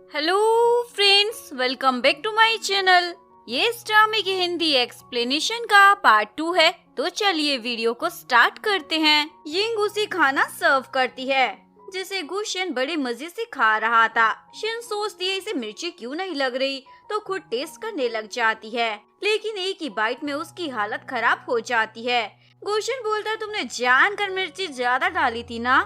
Hello friends, welcome back to my channel. ये इस ड्रामे की हिंदी एक्सप्लेनेशन का पार्ट 2 है। तो चलिए वीडियो को स्टार्ट करते हैं। यिंग उसे खाना सर्व करती है जिसे गुशन बड़े मजे से खा रहा था। शिन सोचती है इसे मिर्ची क्यों नहीं लग रही, तो खुद टेस्ट करने लग जाती है, लेकिन एक ही बाइट में उसकी हालत खराब हो जाती है। गुशन बोलता है तुमने जानकर मिर्ची ज्यादा डाली थी ना।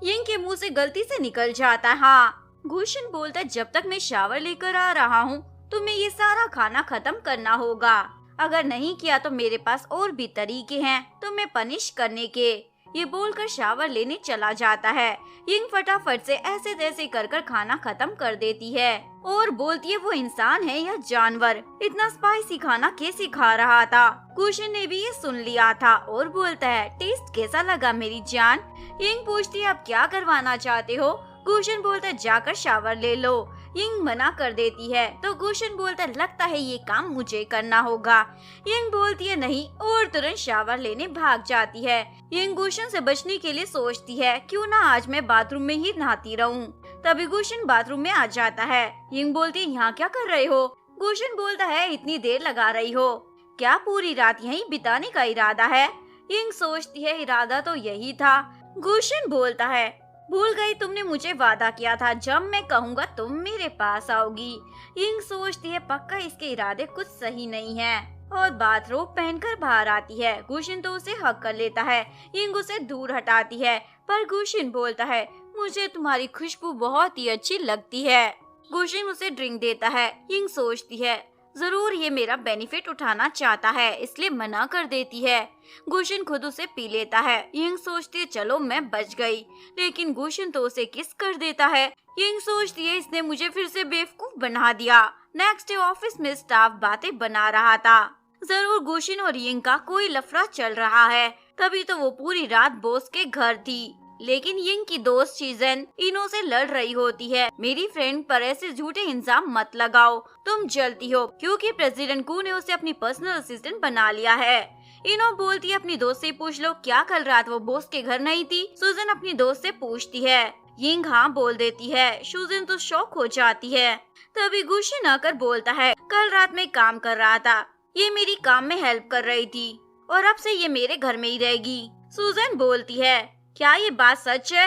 यिंग के मुंह से गलती से निकल जाता है हाँ। गुशन बोलता है जब तक मैं शावर लेकर आ रहा हूँ तुम्हें ये सारा खाना खत्म करना होगा। अगर नहीं किया तो मेरे पास और भी तरीके हैं तुम्हें पनिश करने के। ये बोलकर शावर लेने चला जाता है। यिंग फटाफट से ऐसे तैसे कर खाना खत्म कर देती है और बोलती है वो इंसान है या जानवर, इतना स्पाइसी खाना कैसे खा रहा था। गुशन ने भी ये सुन लिया था और बोलता है टेस्ट कैसा लगा मेरी जान। यिंग पूछती है आप क्या करवाना चाहते हो। गुशन बोलता है जाकर शावर ले लो। यिंग मना कर देती है तो गुशन बोलता है लगता है ये काम मुझे करना होगा। यिंग बोलती है नहीं और तुरंत शावर लेने भाग जाती है। यिंग गुशन से बचने के लिए सोचती है क्यों ना आज मैं बाथरूम में ही नहाती रहूं। तभी गुशन बाथरूम में आ जाता है। यिंग बोलती है यहाँ क्या कर रहे हो। गुशन बोलता है इतनी देर लगा रही हो, क्या पूरी रात यहीं बिताने का इरादा है। यिंग सोचती है इरादा तो यही था। गुशन बोलता है भूल गई तुमने मुझे वादा किया था जब मैं कहूँगा तुम मेरे पास आओगी। यिंग सोचती है पक्का इसके इरादे कुछ सही नहीं है और बाथरोब पहनकर बाहर आती है। गुशन तो उसे हक कर लेता है। यिंग उसे दूर हटाती है पर गुशन बोलता है मुझे तुम्हारी खुशबू बहुत ही अच्छी लगती है। गुशन उसे ड्रिंक देता है। यिंग सोचती है जरूर ये मेरा बेनिफिट उठाना चाहता है इसलिए मना कर देती है। गुशन खुद उसे पी लेता है। यिंग सोचती है चलो मैं बच गई, लेकिन गुशन तो उसे किस कर देता है। यिंग सोचती है इसने मुझे फिर से बेवकूफ बना दिया। नेक्स्ट डे ऑफिस में स्टाफ बातें बना रहा था। जरूर गुशन और यिंग का कोई लफड़ा चल रहा है। तभी तो वो पूरी रात बॉस के घर थी, लेकिन यिंग की दोस्त शीजन इनो से लड़ रही होती है। मेरी फ्रेंड पर ऐसे झूठे इल्जाम मत लगाओ, तुम जलती हो क्योंकि प्रेसिडेंट कू ने उसे अपनी पर्सनल असिस्टेंट बना लिया है। इनो बोलती है अपनी दोस्त से पूछ लो क्या कल रात वो बॉस के घर नहीं थी। सुजन अपनी दोस्त से पूछती है। यिंग हाँ बोल देती है। सुजन तो शॉक हो जाती है। तभी गुशन आकर बोलता है कल रात में काम कर रहा था, ये मेरी काम में हेल्प कर रही थी और अब से ये मेरे घर में ही रहेगी। सुजन बोलती है क्या ये बात सच है।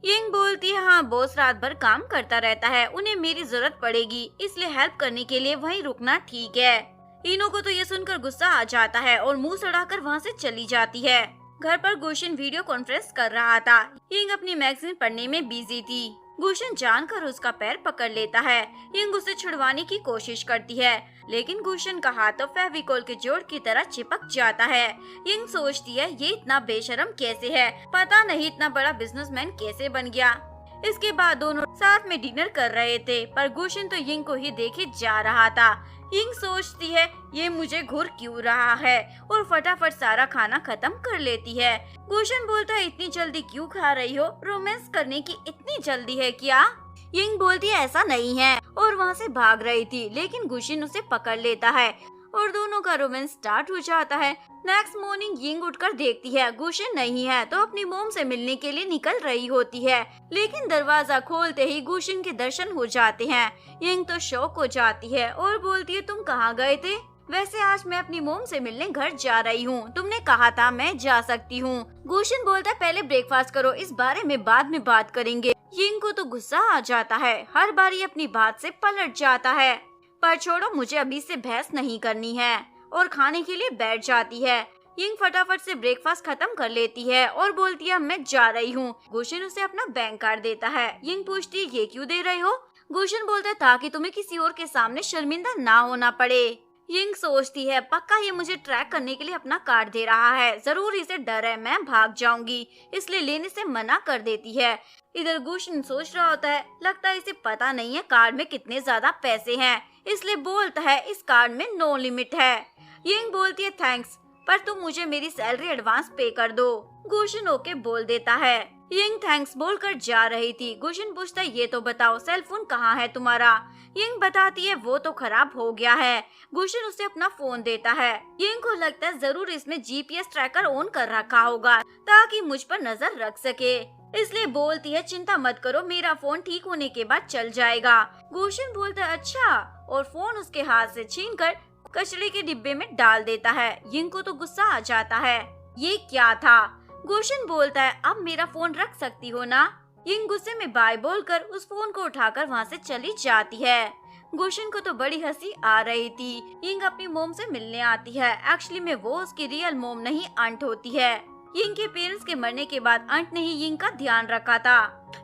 यिंग बोलती है हाँ बॉस रात भर काम करता रहता है, उन्हें मेरी जरूरत पड़ेगी इसलिए हेल्प करने के लिए वहीं रुकना ठीक है। इनो को तो ये सुनकर गुस्सा आ जाता है और मुंह सड़ाकर वहाँ से चली जाती है। घर पर गुशन वीडियो कॉन्फ्रेंस कर रहा था। यिंग अपनी मैगजीन पढ़ने में बिजी थी। गुशन जानकर उसका पैर पकड़ लेता है। यिंग उसे छुड़वाने की कोशिश करती है, लेकिन गुशन का हाथ तो फेविकोल के जोड़ की तरह चिपक जाता है। यिंग सोचती है ये इतना बेशर्म कैसे है, पता नहीं इतना बड़ा बिजनेसमैन कैसे बन गया। इसके बाद दोनों साथ में डिनर कर रहे थे पर गुशन तो यिंग को ही देखे जा रहा था। यिंग सोचती है ये मुझे घूर क्यों रहा है और फटाफट सारा खाना खत्म कर लेती है। गुशन बोलता है इतनी जल्दी क्यों खा रही हो, रोमांस करने की इतनी जल्दी है क्या। यिंग बोलती है ऐसा नहीं है और वहाँ से भाग रही थी, लेकिन गुशन उसे पकड़ लेता है और दोनों का रोमांस स्टार्ट हो जाता है। नेक्स्ट मॉर्निंग यिंग उठकर देखती है गुशन नहीं है तो अपनी मोम से मिलने के लिए निकल रही होती है, लेकिन दरवाजा खोलते ही गुशन के दर्शन हो जाते हैं। यिंग तो शॉक हो जाती है और बोलती है तुम कहाँ गए थे। वैसे आज मैं अपनी मोम से मिलने घर जा रही हूँ, तुमने कहा था मैं जा सकती हूँ। गुशन बोलता है पहले ब्रेकफास्ट करो, इस बारे में बाद में बात करेंगे। यिंग को तो गुस्सा आ जाता है, हर बार ये अपनी बात से पलट जाता है। पर छोड़ो मुझे अभी से बहस नहीं करनी है और खाने के लिए बैठ जाती है। यिंग फटाफट से ब्रेकफास्ट खत्म कर लेती है और बोलती है मैं जा रही हूँ। गुशन उसे अपना बैंक कार्ड देता है। यिंग पूछती है ये क्यों दे रहे हो। गुशन बोलता है ताकि तुम्हें किसी और के सामने शर्मिंदा ना होना पड़े। यिंग सोचती है पक्का ये मुझे ट्रैक करने के लिए अपना कार्ड दे रहा है, जरूर इसे डर है मैं भाग जाऊंगी, इसलिए लेने से मना कर देती है। इधर गुशन सोच रहा होता है लगता है इसे पता नहीं है कार्ड में कितने ज्यादा पैसे हैं, इसलिए बोलता है इस कार्ड में नो लिमिट है। यिंग बोलती है थैंक्स पर तुम मुझे मेरी सैलरी एडवांस पे कर दो। गुशन ओके बोल देता है। यिंग थैंक्स बोलकर जा रही थी। गुशन पूछता है ये तो बताओ सेल फोन कहाँ है तुम्हारा। यिंग बताती है वो तो खराब हो गया है। गुशन उसे अपना फोन देता है। यिंग को लगता है जरूर इसमें जीपीएस ट्रैकर ऑन कर रखा होगा ताकि मुझ पर नजर रख सके। इसलिए बोलती है चिंता मत करो, मेरा फोन ठीक होने के बाद चल जाएगा। गुशन बोलता है अच्छा, और फोन उसके हाथ से छीनकर कचरे के डिब्बे में डाल देता है। यिंग को तो गुस्सा आ जाता है, ये क्या था। गुशन बोलता है अब मेरा फोन रख सकती हो ना। यिंग गुस्से में बाय बोलकर उस फोन को उठाकर वहाँ से चली जाती है। गुशन को तो बड़ी हंसी आ रही थी। यिंग अपनी मोम से मिलने आती है। एक्चुअली में वो उसकी रियल मोम नहीं, आंट होती है। यिंग के पेरेंट्स के मरने के बाद आंट ने ही यिंग का ध्यान रखा था।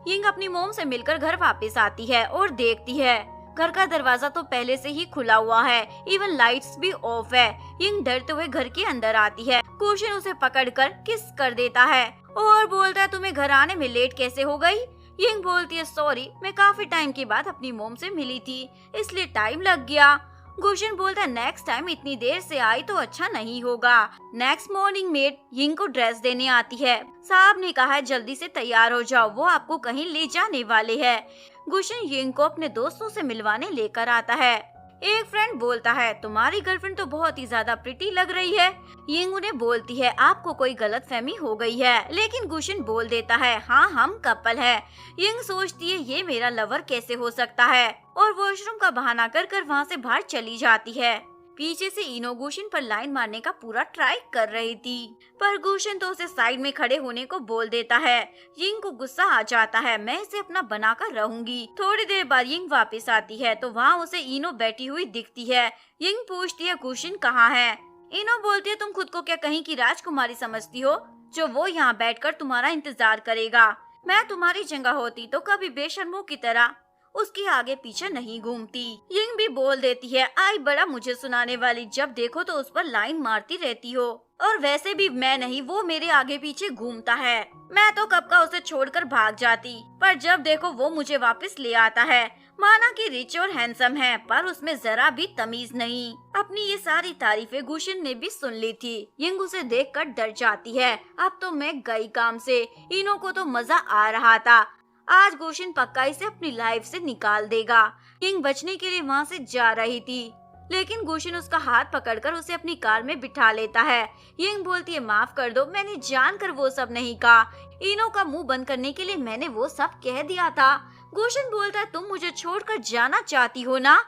यिंग अपनी मोम से मिलकर घर वापस आती है और देखती है घर का दरवाजा तो पहले से ही खुला हुआ है, इवन लाइट्स भी ऑफ है। यिंग डरते हुए घर के अंदर आती है। गुशन उसे पकड़कर किस कर देता है और बोलता है तुम्हें घर आने में लेट कैसे हो गई। यिंग बोलती है सॉरी, मैं काफी टाइम के बाद अपनी मोम से मिली थी इसलिए टाइम लग गया। गुशन बोलता है नेक्स्ट टाइम इतनी देर से आई तो अच्छा नहीं होगा। नेक्स्ट मॉर्निंग मेड यिंग को ड्रेस देने आती है। साहब ने कहा है जल्दी से तैयार हो जाओ, वो आपको कहीं ले जाने वाले हैं। गुशन यिंग को अपने दोस्तों से मिलवाने लेकर आता है। एक फ्रेंड बोलता है तुम्हारी गर्लफ्रेंड तो बहुत ही ज्यादा प्रिटी लग रही है। यिंग उन्हें बोलती है आपको कोई गलतफहमी हो गई है, लेकिन गुशन बोल देता है हाँ हम कपल है। यिंग सोचती है ये मेरा लवर कैसे हो सकता है और वॉशरूम का बहाना कर कर वहाँ से बाहर चली जाती है। पीछे से इनो गुशन पर लाइन मारने का पूरा ट्राई कर रही थी, पर गुशन तो उसे साइड में खड़े होने को बोल देता है। यिंग को गुस्सा आ जाता है, मैं इसे अपना बनाकर रहूंगी। थोड़ी देर बाद यिंग वापस आती है तो वहाँ उसे इनो बैठी हुई दिखती है। यिंग पूछती है गुशन कहाँ है। इनो बोलती है तुम खुद को क्या कहीं की राजकुमारी समझती हो जो वो यहाँ बैठकर तुम्हारा इंतजार करेगा। मैं तुम्हारी जगह होती तो कभी बेशर्मों की तरह उसके आगे पीछे नहीं घूमती। यिंग भी बोल देती है आई बड़ा मुझे सुनाने वाली, जब देखो तो उस पर लाइन मारती रहती हो, और वैसे भी मैं नहीं वो मेरे आगे पीछे घूमता है। मैं तो कब का उसे छोड़कर भाग जाती, पर जब देखो वो मुझे वापस ले आता है। माना कि रिच और हैंडसम है पर उसमें जरा भी तमीज नहीं। अपनी ये सारी तारीफें गुशन ने भी सुन ली थी। यिंग उसे देखकर डर जाती है, अब तो मैं गई काम से। इनो को तो मजा आ रहा था, आज गुशन पक्का इसे अपनी लाइफ से निकाल देगा। यिंग बचने के लिए वहाँ से जा रही थी, लेकिन गुशन उसका हाथ पकड़कर उसे अपनी कार में बिठा लेता है। यिंग बोलती है माफ कर दो, मैंने जानकर वो सब नहीं कहा। इनो का मुंह बंद करने के लिए मैंने वो सब कह दिया था। गुशन बोलता है तुम मुझे छोड़कर जाना चाहती हो ना,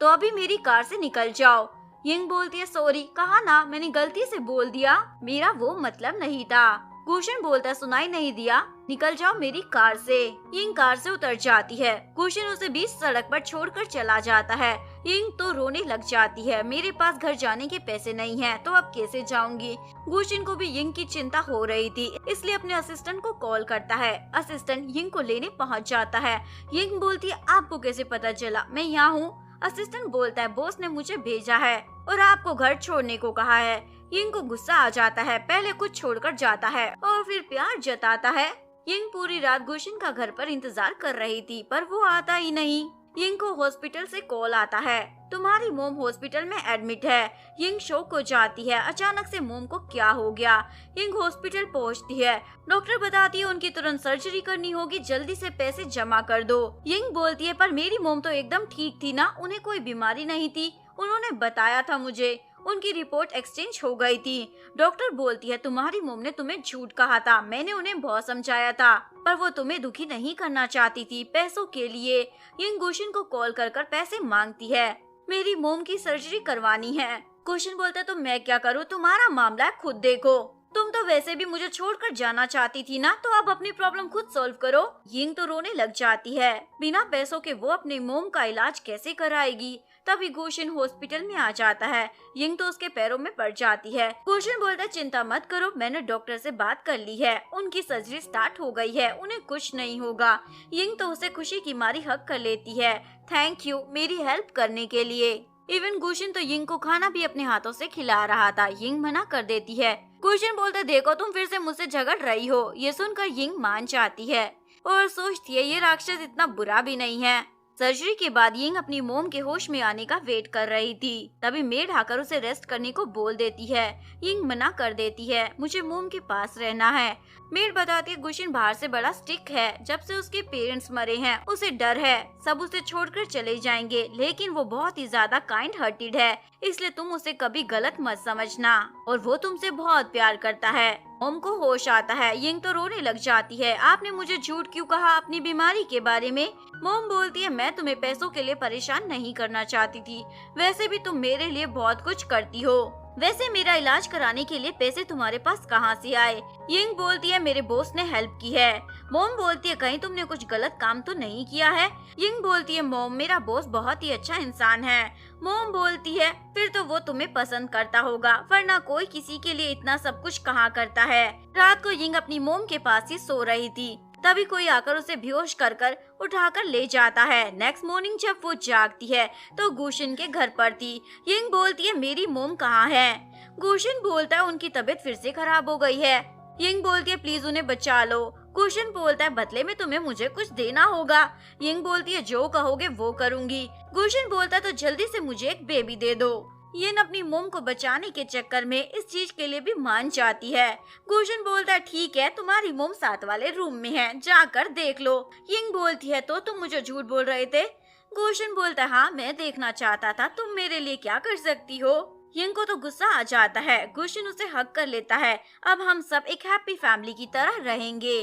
तो अभी मेरी कार से निकल जाओ। यिंग बोलती है सॉरी, कहा ना मैंने गलती से बोल दिया, मेरा वो मतलब नहीं था। गुशन बोलता है सुनाई नहीं दिया, निकल जाओ मेरी कार से। यिंग कार से उतर जाती है। गुशन उसे बीच सड़क पर छोड़कर चला जाता है। यिंग तो रोने लग जाती है, मेरे पास घर जाने के पैसे नहीं हैं, तो अब कैसे जाऊंगी। गुशन को भी यिंग की चिंता हो रही थी, इसलिए अपने असिस्टेंट को कॉल करता है। असिस्टेंट यिंग को लेने पहुंच जाता है। यिंग बोलती है आपको कैसे पता चला मैं यहाँ हूँ। असिस्टेंट बोलता है बॉस ने मुझे भेजा है और आपको घर छोड़ने को कहा है। यिंग को गुस्सा आ जाता है, पहले कुछ छोड़कर जाता है और फिर प्यार जताता है। यिंग पूरी रात गुशन का घर पर इंतजार कर रही थी, पर वो आता ही नहीं। यिंग को हॉस्पिटल से कॉल आता है, तुम्हारी मोम हॉस्पिटल में एडमिट है। यिंग शॉक हो जाती है, अचानक से मोम को क्या हो गया। यिंग हॉस्पिटल पहुंचती है, डॉक्टर बताती है उनकी तुरंत सर्जरी करनी होगी, जल्दी से पैसे जमा कर दो। यिंग बोलती है पर मेरी मोम तो एकदम ठीक थी ना, उन्हें कोई बीमारी नहीं थी, उन्होंने बताया था मुझे, उनकी रिपोर्ट एक्सचेंज हो गई थी। डॉक्टर बोलती है तुम्हारी मोम ने तुम्हें झूठ कहा था, मैंने उन्हें बहुत समझाया था, पर वो तुम्हें दुखी नहीं करना चाहती थी पैसों के लिए। यिंग गुशन को कॉल कर कर पैसे मांगती है, मेरी मोम की सर्जरी करवानी है। गुशन बोलता है तो मैं क्या करूँ, तुम्हारा मामला है खुद देखो, तुम तो वैसे भी मुझे छोड़कर जाना चाहती थी ना, तो अब अपनी प्रॉब्लम खुद सॉल्व करो। यिंग तो रोने लग जाती है, बिना पैसों के वो अपने मोम का इलाज कैसे कराएगी। तभी गुशन हॉस्पिटल में आ जाता है। यिंग तो उसके पैरों में पड़ जाती है। गुशन बोलता है चिंता मत करो, मैंने डॉक्टर से बात कर ली है, उनकी सर्जरी स्टार्ट हो गई है, उन्हें कुछ नहीं होगा। यिंग तो उसे खुशी की मारी हक कर लेती है, थैंक यू मेरी हेल्प करने के लिए। इवन गुशन तो यिंग को खाना भी अपने हाथों से खिला रहा था, यिंग मना कर देती है। गुशन बोलता देखो तुम फिर से मुझसे झगड़ रही हो। ये सुनकर यिंग मान जाती है और सोचती है ये राक्षस इतना बुरा भी नहीं है। सर्जरी के बाद यिंग अपनी मोम के होश में आने का वेट कर रही थी, तभी मेड आकर उसे रेस्ट करने को बोल देती है। यिंग मना कर देती है, मुझे मोम के पास रहना है। मेड बताती है गुशन बाहर से बड़ा स्ट्रिक्ट है, जब से उसके पेरेंट्स मरे हैं उसे डर है, सब उसे छोड़कर चले जाएंगे, लेकिन वो बहुत ही ज्यादा काइंड हार्टेड है, इसलिए तुम उसे कभी गलत मत समझना और वो तुमसे बहुत प्यार करता है। मोम को होश आता है। यिंग तो रोने लग जाती है। आपने मुझे झूठ क्यों कहा अपनी बीमारी के बारे में? मोम बोलती है, मैं तुम्हें पैसों के लिए परेशान नहीं करना चाहती थी। वैसे भी तुम मेरे लिए बहुत कुछ करती हो। वैसे मेरा इलाज कराने के लिए पैसे तुम्हारे पास कहाँ से आए? यिंग बोलती है, मेरे बॉस ने हेल्प की है। मोम बोलती है, कहीं तुमने कुछ गलत काम तो नहीं किया है? यिंग बोलती है, मोम मेरा बॉस बहुत ही अच्छा इंसान है। मोम बोलती है, फिर तो वो तुम्हें पसंद करता होगा, वरना कोई किसी के लिए इतना सब कुछ कहाँ करता है। रात को यिंग अपनी मोम के पास ही सो रही थी, तभी कोई आकर उसे बेहोश कर उठाकर ले जाता है। नेक्स्ट मॉर्निंग जब वो जागती है तो गुशिन के घर पर थी। यिंग बोलती है, मेरी मोम कहाँ है? गुशिन बोलता है, उनकी तबीयत फिर से खराब हो गई है। यिंग बोलती है, प्लीज उन्हें बचा लो। गुशिन बोलता है, बदले में तुम्हें मुझे कुछ देना होगा। यिंग बोलती है, जो कहोगे वो करूंगी। गुशिन बोलता है, तो जल्दी से मुझे एक बेबी दे दो। यिन अपनी मोम को बचाने के चक्कर में इस चीज के लिए भी मान जाती है। गुशिन बोलता है, ठीक है, तुम्हारी मोम 7 वाले रूम में है, जाकर देख लो। यिंग बोलती है, तो तुम मुझे झूठ बोल रहे थे? गुशिन बोलता है, हाँ, मैं देखना चाहता था तुम मेरे लिए क्या कर सकती हो। यिंग को तो गुस्सा आ जाता है। गुशिन उसे हक कर लेता है। अब हम सब एक हैप्पी फैमिली की तरह रहेंगे।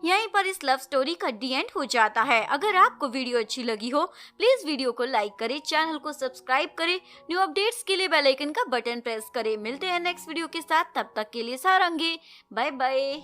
यहीं पर इस लव स्टोरी का डी एंड हो जाता है। अगर आपको वीडियो अच्छी लगी हो, प्लीज वीडियो को लाइक करें, चैनल को सब्सक्राइब करें, न्यू अपडेट्स के लिए बेल आइकन का बटन प्रेस करें। मिलते हैं नेक्स्ट वीडियो के साथ, तब तक के लिए सारंगे, बाय बाय।